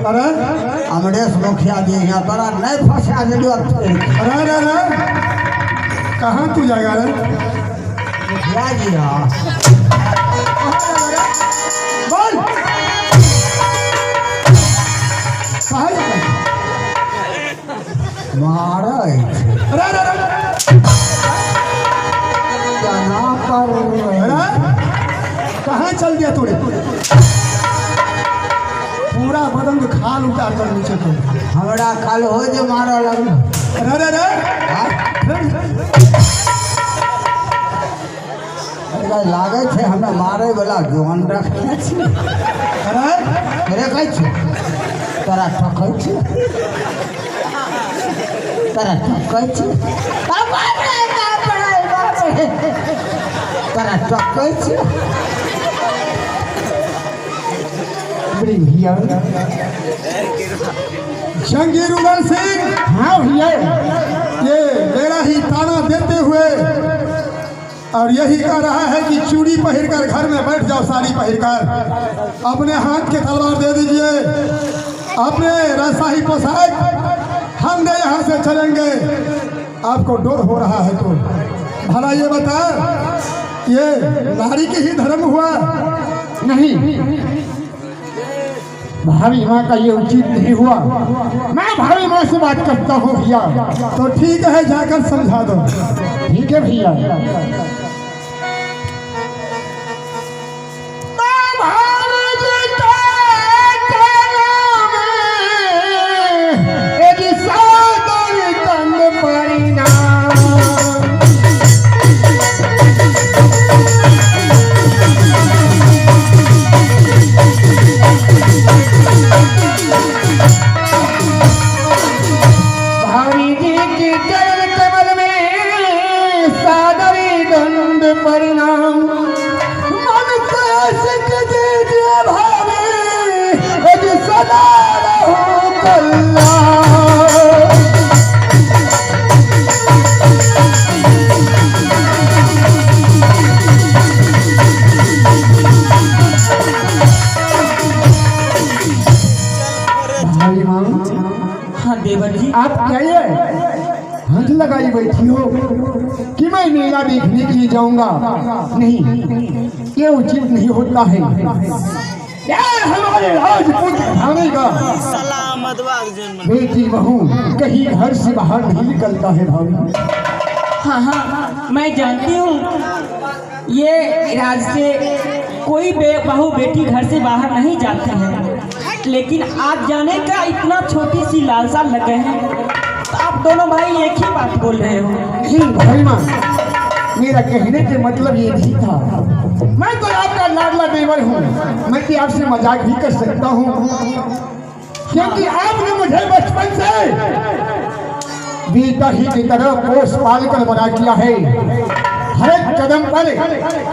अरे अमरेश मुखिया जी यहाँ तोरा नहीं फंसा दिलो। अरे अरे अरे कहाँ तू जाएगा रे? मुखिया जी हाँ बोल कहाँ जाएगा? मारे अरे अरे अरे ना कर अरे कहाँ चल गया तूने? पूरा बदन में खाल उतार कर नीचे को। हमरा कल हो जो मारो लग। अरे अरे अरे लागे थे हमें मारे वाला जोन रखने छी। अरे अरे कह छी तोरा ठकै छी तोरा ठकै छी तोरा ठकै छी। जंगीर उमर सिंह, हाँ भैया ये मेरा ही ताना देते हुए और यही कह रहा है कि चूड़ी पहनकर घर में बैठ जाओ, साड़ी पहनकर अपने हाथ के तलवार दे दीजिए, अपने रसाही पोशाक हम नहीं यहाँ से चलेंगे। आपको डर हो रहा है तो भला ये बता, ये नारी के ही धर्म हुआ? नहीं, भाभी माँ का ये उचित नहीं हुआ। मैं भाभी माँ से बात करता हूँ भैया। तो ठीक है, जाकर समझा दो। ठीक है भैया। आप क्या ये हाथ लगाई बैठी हो कि मैं मेला देखने के लिए जाऊंगा? नहीं, ये उचित नहीं होता है। यार हमारे राजपूत घराने का बेटी बहू कहीं घर से बाहर नहीं निकलता है भाभी। हाँ हाँ मैं जानती हूँ, ये राज से कोई बहू बेटी घर से बाहर नहीं जाती है, लेकिन आज जाने का इतना छोटी सी लालसा लगे हैं। तो आप दोनों भाई एक ही बात बोल रहे हो। जी भाई माँ, मेरा कहने के मतलब ये नहीं था। मैं तो आपका लाडला देवर हूँ, मैं भी आपसे मजाक भी कर सकता हूँ, क्योंकि आपने मुझे बचपन से बेटा ही की तरह पोस पाल कर बड़ा किया है। हर एक कदम पर,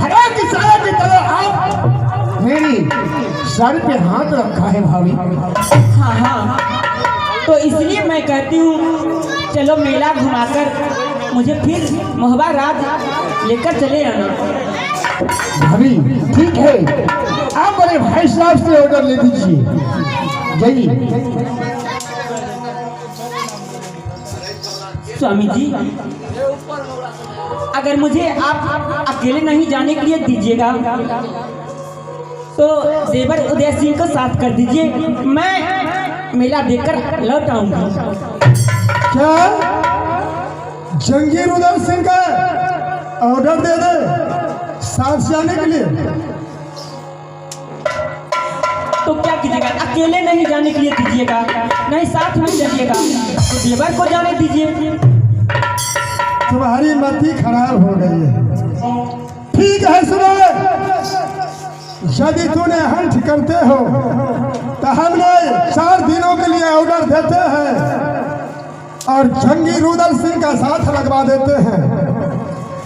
हर एक इशारे की तरह आप मेरी सर पे हाथ रखा है भाभी। हाँ हाँ, तो इसलिए मैं कहती हूँ चलो मेला घुमाकर मुझे फिर मोहबा राज लेकर चले आना। भाभी ठीक है, आप बड़े भाई साहब से ऑर्डर ले दीजिए। जाइए। स्वामी जी, अगर मुझे आप अकेले नहीं जाने के लिए दीजिएगा तो देवर उदय सिंह को साथ कर दीजिए, मैं मेला देखकर लौट आऊंगा। क्या जंगीर उदय सिंह का ऑर्डर दे दे साथ जाने के लिए? तो क्या कीजिएगा? अकेले नहीं जाने के लिए दीजिएगा, नहीं साथ में चलिएगा, तो देवर को जाने दीजिए। तुम्हारी मति खराब हो गई है। ठीक है सुनो, यदि तूने हंठ करते हो तो हम लोग 4 दिनों के लिए ऑर्डर देते हैं और जंगीर उदय सिंह का साथ लगवा देते हैं।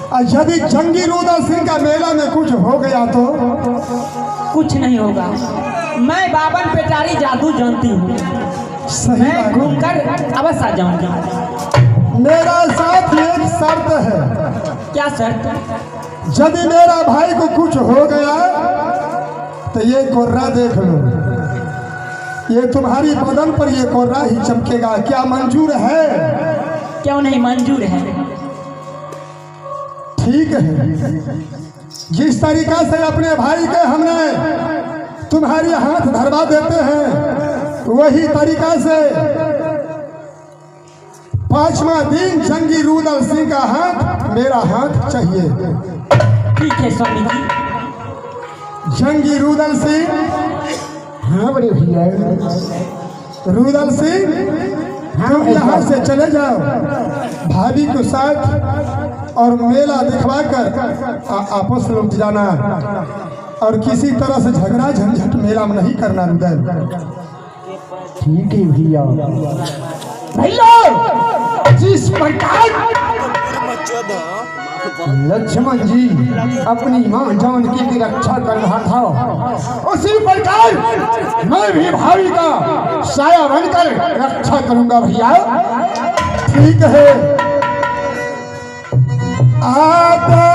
और यदि जंगीर उदय सिंह का मेला में कुछ हो गया तो? कुछ नहीं होगा, मैं बावन पेटारी जादू जानती हूँ, मैं घूमकर अवश्य आ जाऊंगा। मेरा साथ एक शर्त है। क्या शर्त? यदि मेरा भाई को कुछ हो गया तो ये कोर्रा देख लो, ये तुम्हारी बदन पर ये कोर्रा ही चमकेगा, क्या मंजूर है? क्यों नहीं मंजूर है? ठीक है, जिस तरीका से अपने भाई के हमने तुम्हारे हाथ धरवा देते हैं, वही तरीका से 5वां दिन जंगी रुदल सिंह का हाथ मेरा हाथ चाहिए। ठीक है स्वामी जी। जंगी रुदल सिंह, हाँ बड़े भैया। रुदल सिंह, हम यहाँ से चले जाओ, भाभी के साथ और मेला दिखवा कर आपस लौट जाना, और किसी तरह से झगड़ा झंझट मेला में नहीं करना रुदल। ठीक है भैया। भैया जिस प्रकार लक्ष्मण जी अपनी मां जानकी की रक्षा कर रहा था, उसी प्रकार मैं भी भाई का साया बनकर रक्षा करूंगा भैया। ठीक है, आता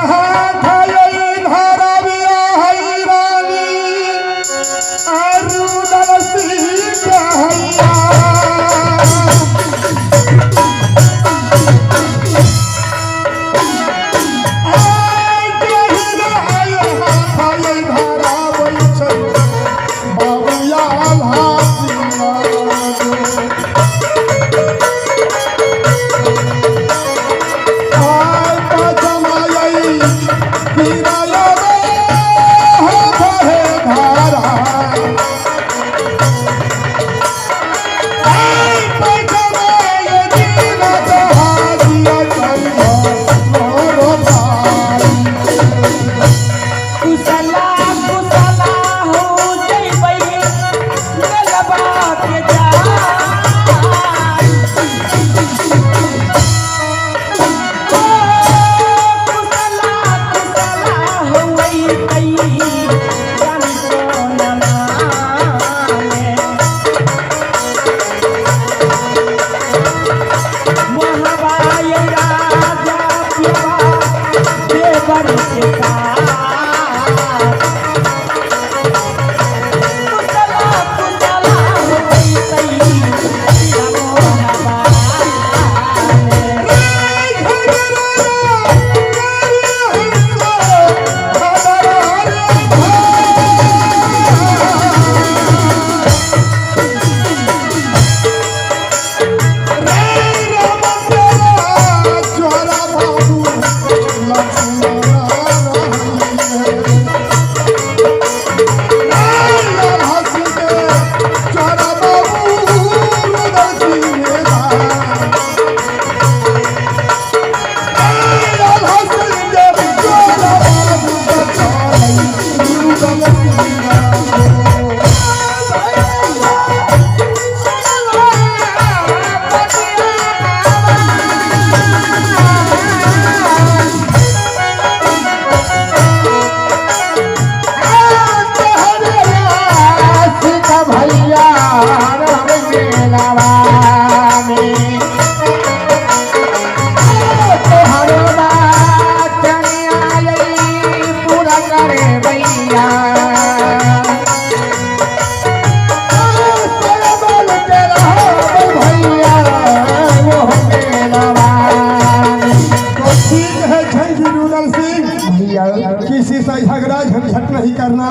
किसी से झगड़ा झंझट नहीं करना,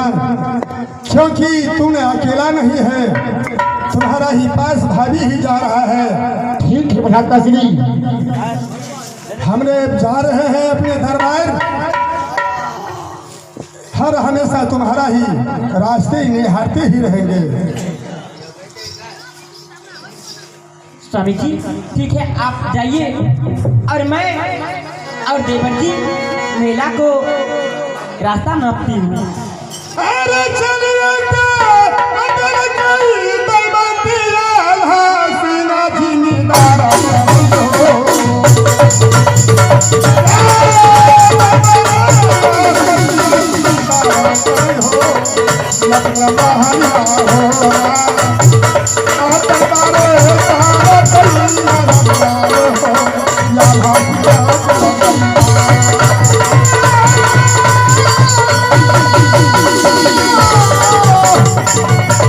क्योंकि तूने अकेला नहीं है, तुम्हारा ही पास भाभी ही जा रहा है। ठीक है भ्राता श्री, हमने जा रहे हैं अपने दरबार, हर हमेशा तुम्हारा ही रास्ते निहारते ही रहेंगे। स्वामी जी ठीक है, आप जाइए और मैं और देवर जी मेला को रास्ता नापती हूँ। अरे चलिए अगर कोई दलबतिया हसीना जिमीदार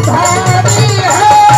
भाभी है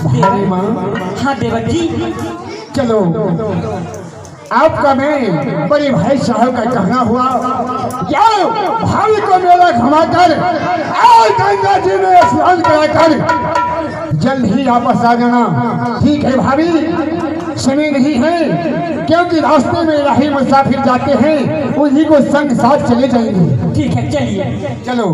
भाभी माँ हाँ देवर जी, चलो आपका मैं बड़े भाई साहब का कहना हुआ, जाओ भाभी को मेला घुमाकर और गंगा जी में स्नान कराकर जल्द ही वापस आ जाना। ठीक है भाभी, समय नहीं है क्योंकि रास्ते में राही मुसाफिर जाते हैं, उन्हीं को संग साथ चले जाएंगे। ठीक है चलिए। चलो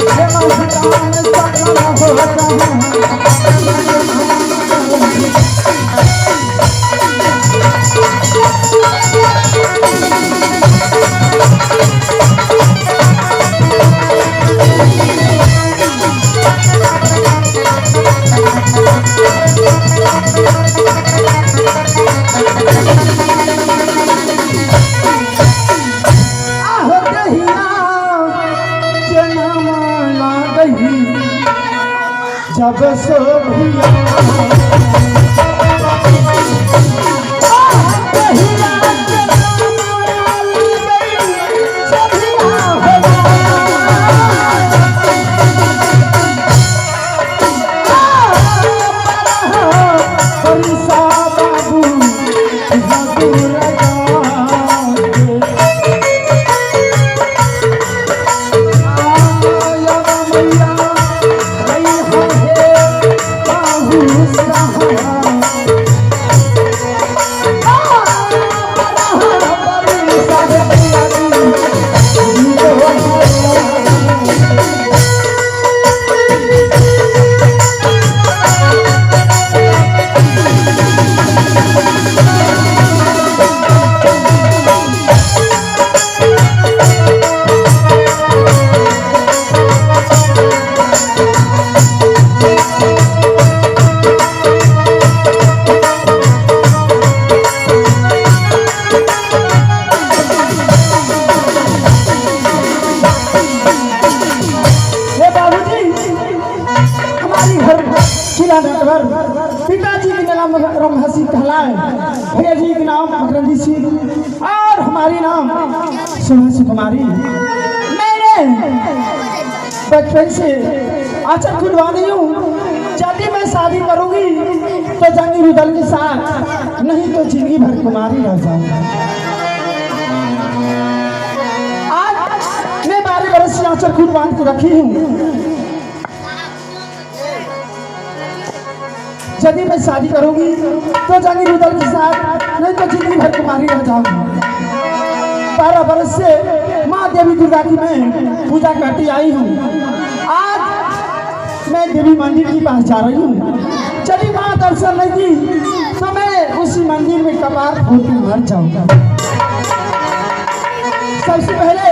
Thank you. जब सो भिया पिताजी के नाम रमहसी कहलाए, भैया जी के नाम मकरंदी सिंह और हमारी नाम सुहासी कुमारी। मैंने बचपन से आचर खुलवा दी हूँ। यदि मैं शादी करूंगी तो जंगी रुदल के साथ, नहीं तो जिंदगी भर कुमारी रह जाऊंगा। आज मैं 12 बरस से आचर खुलवा के रखी हूँ। यदि मैं शादी करूंगी तो जंगी रुदल के साथ, नहीं तो जिंदगी भर कुमारी रह जाऊंगी। 12 बरस से माँ देवी दुर्गा की मैं पूजा करती आई हूँ। आज मैं देवी मंदिर की पास जा रही हूँ। यदि माँ दर्शन नहीं दी तो मैं उसी मंदिर में कपार फोड़ के मर जाऊंगा। सबसे पहले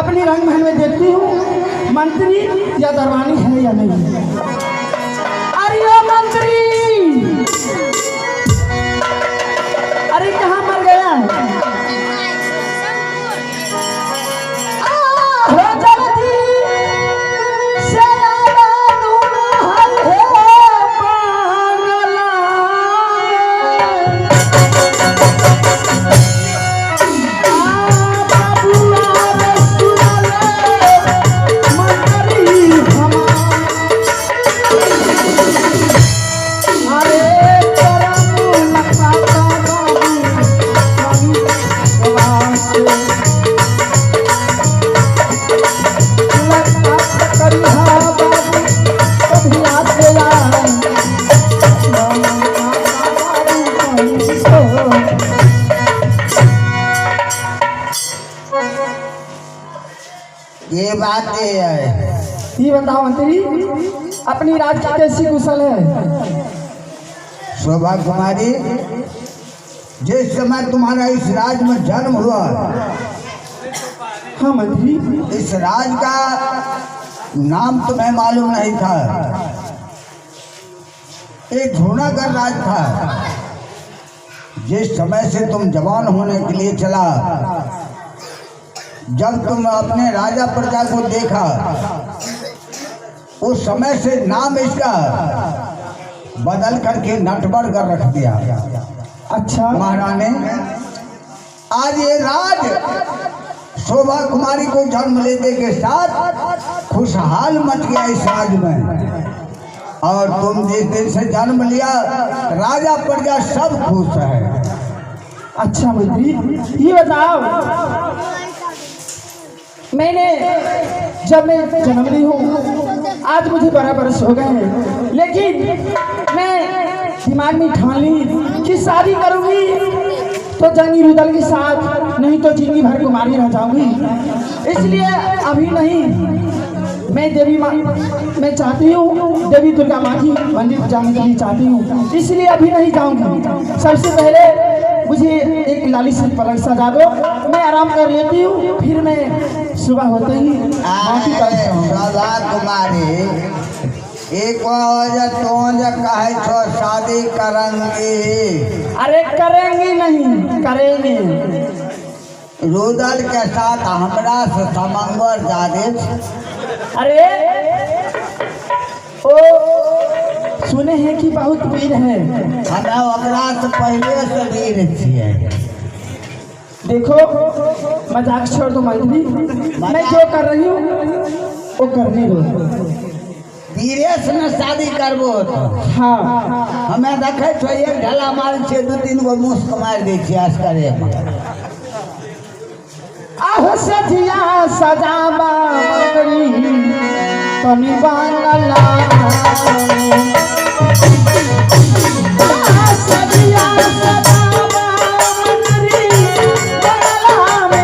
अपनी रंग महल में देखती हूँ मंत्री या दरबानी है या नहीं। अरे मंत्री, अरे कहाँ मर गया? ये बात है। ये बताओ मंत्री, अपनी राज की कैसी कुशल है? शोभा कुमारी, जिस समय तुम्हारा इस राज में जन्म हुआ, हाँ मंत्री, इस राज का नाम तुम्हें मालूम नहीं था। एक घूनागर राज था। जिस समय से तुम जवान होने के लिए चला, जब तुम अपने राजा प्रजा को देखा, उस समय से नाम इसका बदल करके नटवर कर रख दिया। अच्छा महारानी, आज ये राज शोभा कुमारी को जन्म लेने के साथ खुशहाल मच गया इस राज में। और तुम जिस दिन से जन्म लिया, राजा प्रजा सब खुश है। अच्छा मंत्री, ये बताओ, मैंने जब मैं जन्म ली हूँ, आज मुझे 12 बरस हो गए हैं, लेकिन मैं दिमाग में ठान ली कि शादी करूँगी तो जंगी रुदल के साथ, नहीं तो जिंदगी भर कुमारी रह जाऊंगी। इसलिए अभी नहीं, मैं देवी माँ, मैं चाहती हूँ देवी दुर्गा माँ की मंदिर जाने के लिए चाहती हूँ, इसलिए अभी नहीं जाऊँगी। सबसे पहले मुझे एक लाली से पलंग सजा दो, मैं आराम कर लेती हूँ, फिर मैं सुबह होते ही माँ की शोभा कुमारी एक वजह तो कहे छो शादी करेंगे। अरे करेंगे नहीं, करेंगे। रुदल के साथ हमरा से समंगर जादे। अरे ओ सुने हैं कि बहुत वीर है। हमरा ओकरा से पहले से वीर छिए। देखो मजाक छोड़ दो मैथिली, मैं जो कर रही हूँ वो करने दो। धीरेश में शादी करबो तो हाँ हमें देखे छो एक ढला मार छे 2-3 गो मुस्क मार दे छी अस्करे में। आह सजिया सजावा मंगरी तनी बांगला। आह सजिया सजावा मंगरी बांगला में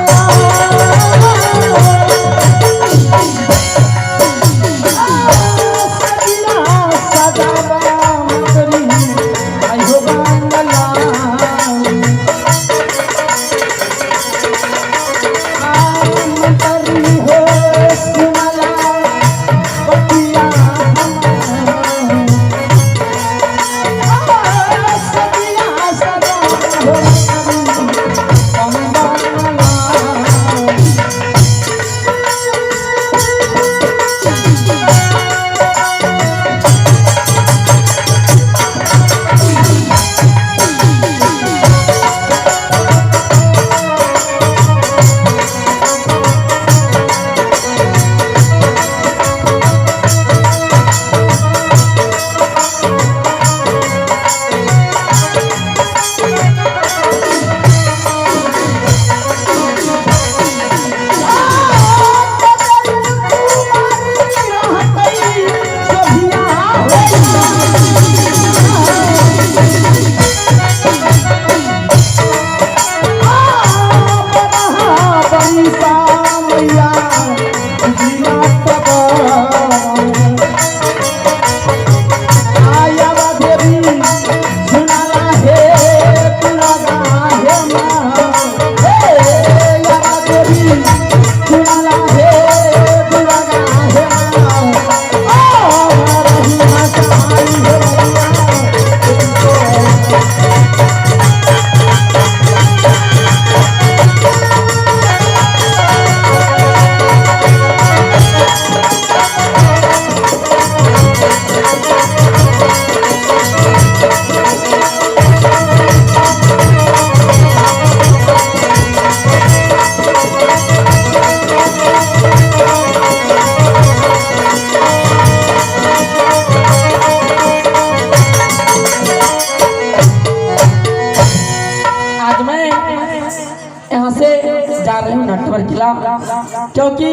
क्योंकि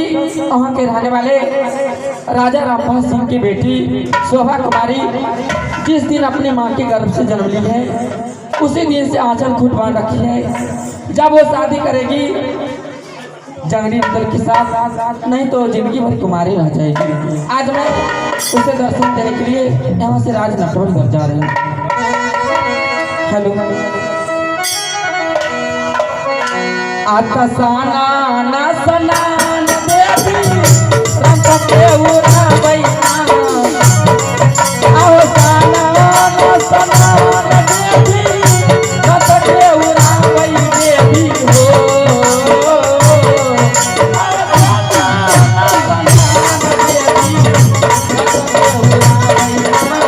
वहाँ के रहने वाले राजा रामपाल सिंह की बेटी शोभा कुमारी जिस दिन अपनी माँ के गर्भ से जन्म ली है उसी दिन से आंचल खूट बांध रखी है। जब वो शादी करेगी जंगली नंदल के साथ, नहीं तो जिंदगी भर कुमारी रह जाएगी। आज मैं उसे दर्शन देने के लिए यहाँ से राज नटवर घर जा रही हूँ। हेलो आता साना ना सनान देवी रंग के उड़ा बैठा आओ साना ना सनान देवी रंग के उड़ा बैठी देवी हो आओ साना ना सनान देवी रंग के उड़ा बैठा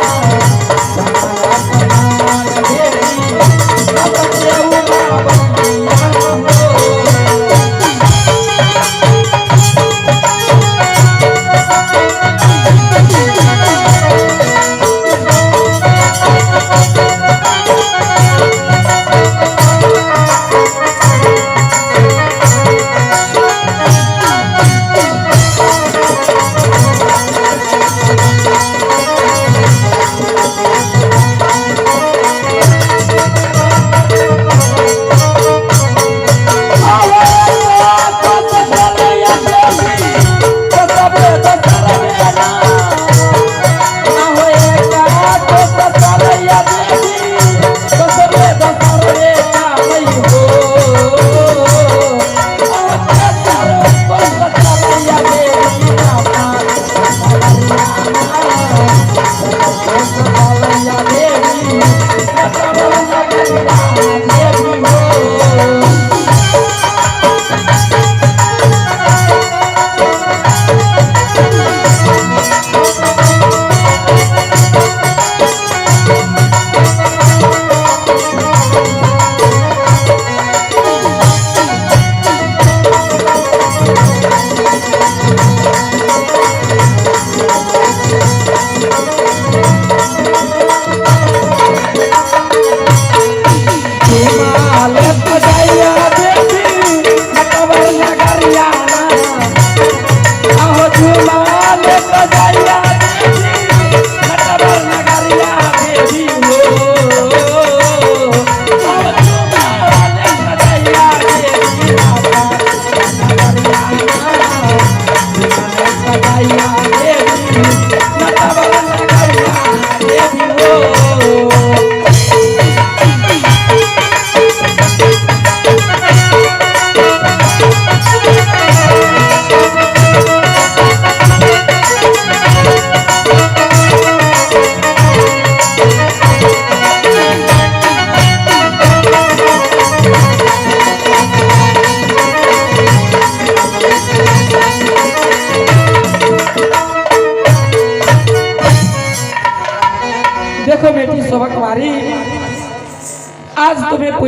सनान देवी रंग के उड़ा बैठा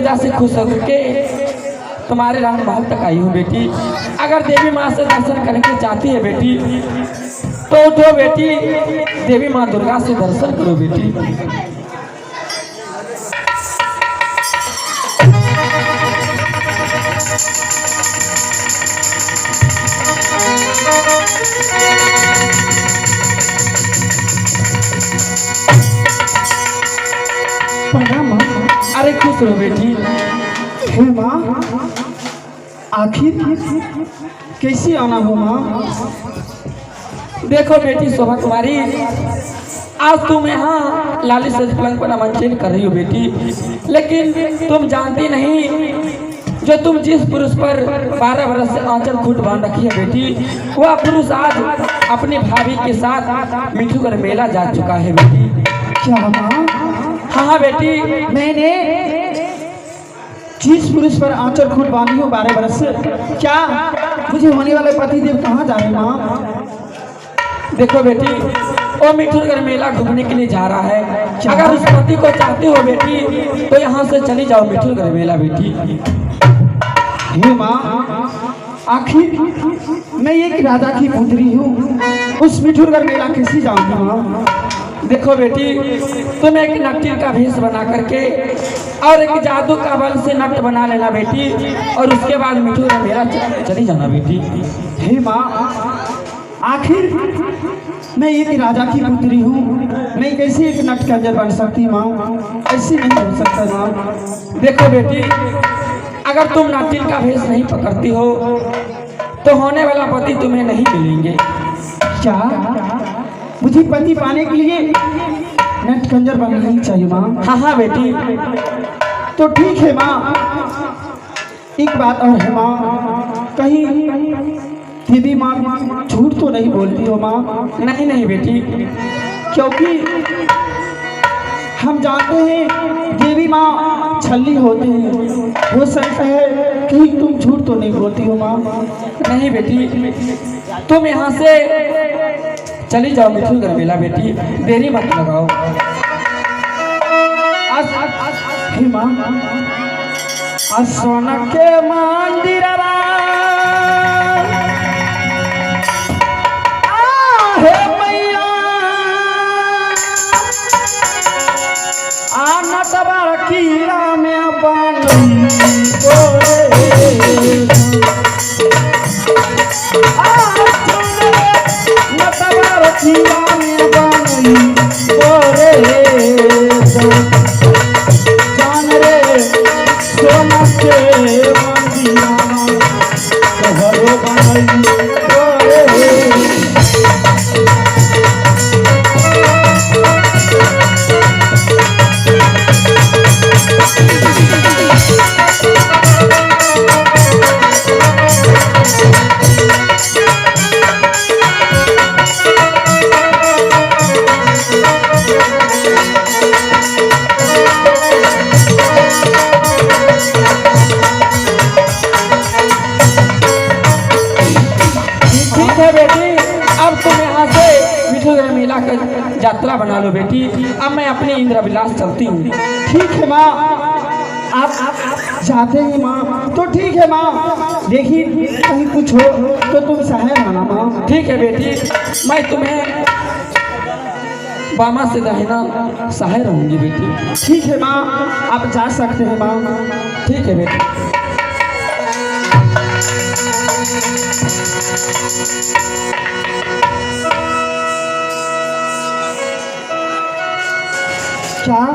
खुदा से खुश होकर के तुम्हारे राम महल तक आई हूँ बेटी। अगर देवी माँ से दर्शन करने के चाहती है बेटी तो उठो बेटी, देवी माँ दुर्गा से दर्शन करो बेटी। अरे खुश रहो बेटी। हे माँ, आखिर कैसी आना हो माँ? देखो बेटी शोभा कुमारी, आज तुम यहाँ लाली सज पलंग पर आमंत्रण कर रही हो बेटी, लेकिन तुम जानती नहीं जो तुम जिस पुरुष पर 12 बरस से आंचल खूट बांध रखी है बेटी, वह पुरुष आज अपनी भाभी के साथ मिठूगढ़ मेला जा चुका है बेटी। क्या माँ? हाँ बेटी, मैंने जिस पुरुष पर आंचल खूट बांधी हूँ 12 बरस से, क्या मुझे होने वाले पति देव कहाँ जा रहे माँ? देखो बेटी, वो मिठूगढ़ मेला घूमने के लिए जा रहा है। अगर उस पति को चाहते हो बेटी तो यहाँ से चली जाओ मिठूगढ़ मेला बेटी। हे माँ, आखिर मैं एक राजा की पुत्री हूँ, उस मिठूगढ़ मेला कैसे जाऊँगी माँ? देखो बेटी, तुम एक नट्टिन का भेष बना करके और एक जादू का बल से नट बना लेना बेटी, और उसके बाद मिठूगढ़ मेला चली जाना बेटी। हे माँ, आखिर मैं एक राजा की पुत्री हूँ, मैं कैसे एक नट कंजर बन सकती माँ? ऐसे नहीं हो सकता माँ। देखो बेटी, अगर तुम नट्टिन का भेष नहीं पकड़ती हो तो होने वाला पति तुम्हें नहीं मिलेंगे। क्या मुझे पति पाने के लिए नट कंजर बनना ही चाहिए माँ? हाँ हाँ बेटी। तो ठीक है माँ, एक बात और है माँ, कहीं देवी माँ झूठ तो नहीं बोलती हो माँ? नहीं नहीं बेटी, क्योंकि हम जानते हैं देवी माँ छल्ली होते हैं, हो सकता है कहीं तुम झूठ तो नहीं बोलती हो माँ? नहीं बेटी, तुम यहाँ से चली जाओ मिठूगढ़ मेला बेटी, देरी मत लगाओ। हे माँ, आज सोना के मंदिर हे मैया आना तबार कीड़ा में बन जान रे सोना के मंदिरा घरो बनई यात्रा बना लो बेटी। अब मैं अपने इंद्रविलास चलती हूँ। ठीक है माँ, आप जाते हैं माँ, तो ठीक है माँ, देखिए कहीं कुछ हो तो तुम सहाय आना माँ। ठीक है बेटी, मैं तुम्हें बामा से दाहिना सहाय रहूंगी बेटी। ठीक है माँ, आप जा सकते हैं माँ। ठीक है बेटी। क्या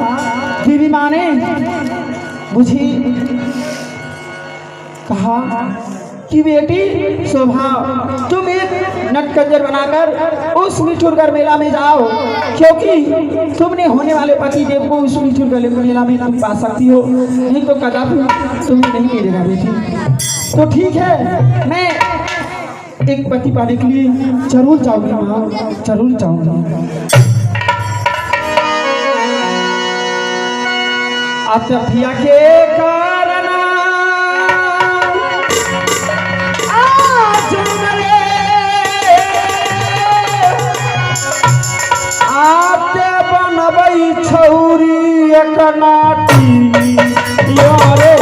देवी माँ ने मुझे कहा कि बेटी शोभा, तुम एक नटकंजर बनाकर उस मिठूगढ़ मेला में जाओ, क्योंकि तुमने होने वाले पति देव को उस मिठूगढ़ मेला में तुम पा सकती हो, नहीं तो कदापि तुम्हें नहीं मिलेगा बेटी। तो ठीक है, मैं एक पति पाने के लिए जरूर जाऊंगी माँ, जरूर जाऊंगी। अतभिया के कारण आज मरे आते बनबै छौरी एक नाटी यारे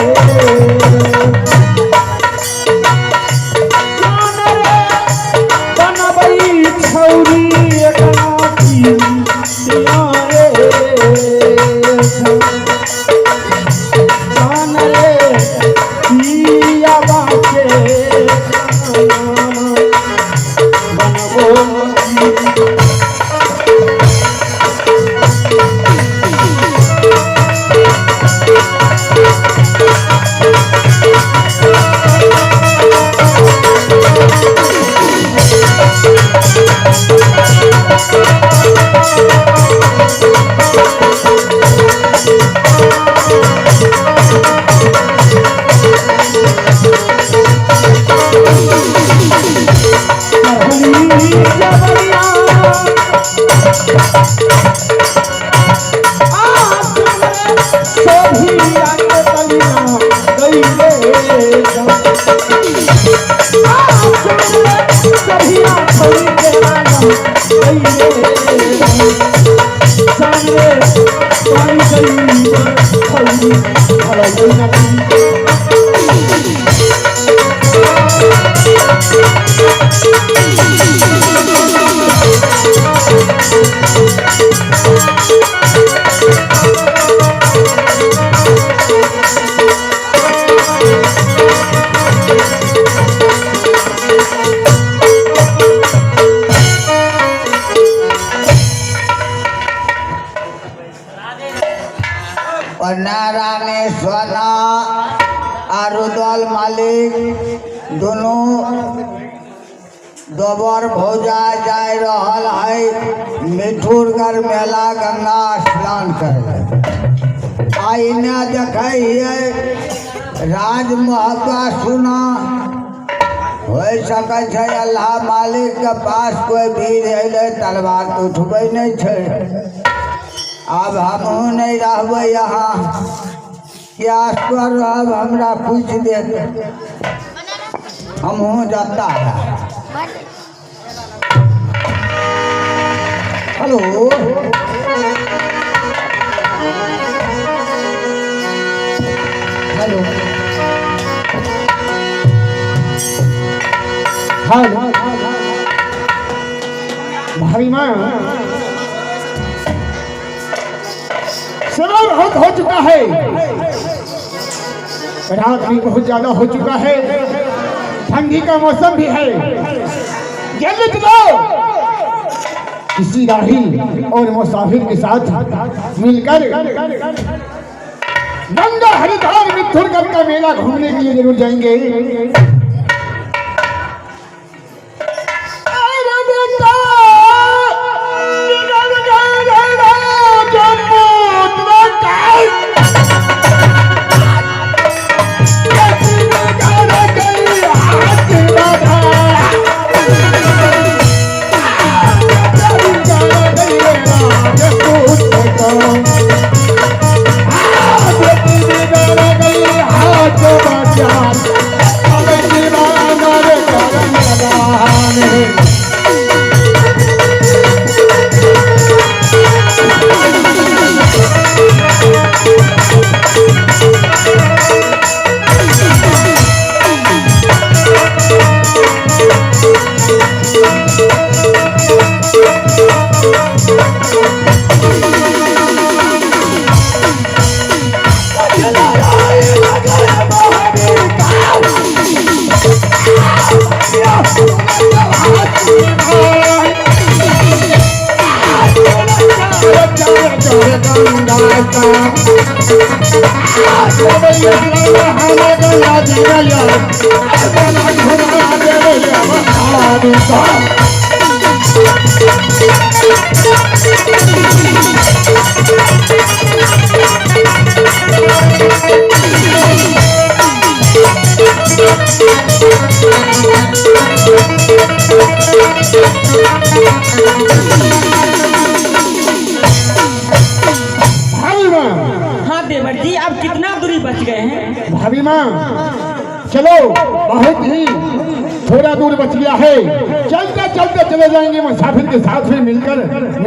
नारायण सोना आरुदल मालिक दोनों दोबर भौजा जाय रहल है मिठुरगढ़ मेला गंगा स्नान करे। आईने देखिए राज महका सुना हो सके छै अल्लाह मालिक के पास कोई भीड़ अले तलवार तो उठबे नहीं छै। अब हमहू नहीं रहबै यहाँ क्या कर रह हमरा पूछ दे हमहू जाता है। हेलो हेलो हेलो भाई माँ समय बहुत हो चुका है, रात भी बहुत ज्यादा हो चुका है, ठंडी का मौसम भी है। जल्दी चलो किसी राही और मुसाफिर के साथ मिलकर गंगा हरिद्वार मिठुरगढ़ का मेला घूमने के लिए जरूर जाएंगे। हाँ देवर जी, आप कितना दूरी बच गए हैं? भाभी माँ चलो, बहुत ही थोड़ा दूर बच गया है, चलते चलते चले जाएंगे मुसाफिर के साथ में मिलकर।